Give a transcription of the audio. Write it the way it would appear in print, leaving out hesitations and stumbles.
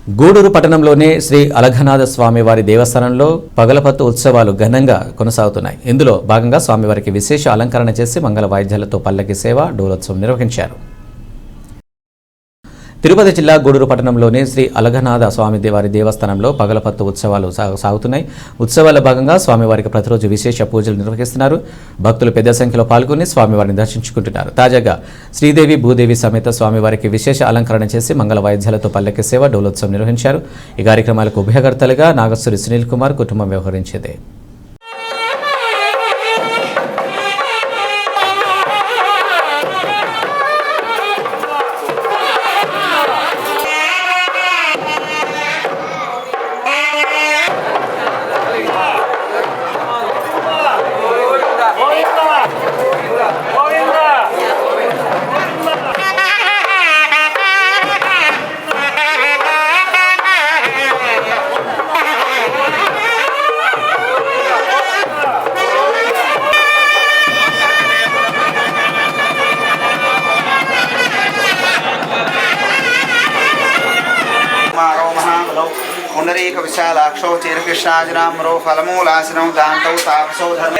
గూడూరు పట్టణంలోని శ్రీ అలఘనాథ స్వామివారి దేవస్థానంలో పగలపత్తు ఉత్సవాలు ఘనంగా కొనసాగుతున్నాయి. ఇందులో భాగంగా స్వామివారికి విశేష అలంకరణ చేసి మంగళ వాయిద్యాలతో పల్లకి సేవ, డోలోత్సవం నిర్వహించారు. తిరుపతి జిల్లా గూడూరు పట్టణంలోని శ్రీ అలఘనాథ స్వామివారి దేవస్థానంలో పగలపత్తు ఉత్సవాలు సాగుతున్నాయి. ఉత్సవాల భాగంగా స్వామివారికి ప్రతిరోజు విశేష పూజలు నిర్వహిస్తున్నారు. భక్తులు పెద్ద సంఖ్యలో పాల్గొని స్వామివారిని దర్శించుకుంటున్నారు. తాజాగా శ్రీదేవి భూదేవి సమేత స్వామివారికి విశేష అలంకరణ చేసి మంగళ వాయిద్యాలతో పల్లకి సేవ, డోలోత్సవం నిర్వహించారు. ఈ కార్యక్రమాలకు ఉభయకర్తలుగా నాగస్సురి సునీల్ కుమార్ కుటుంబం వ్యవహరించింది. पुंडरीक विशालाक्षो चिरकृष्णाजनाम्रो फलमूलासनौ दान्तौ तापसौ धर्म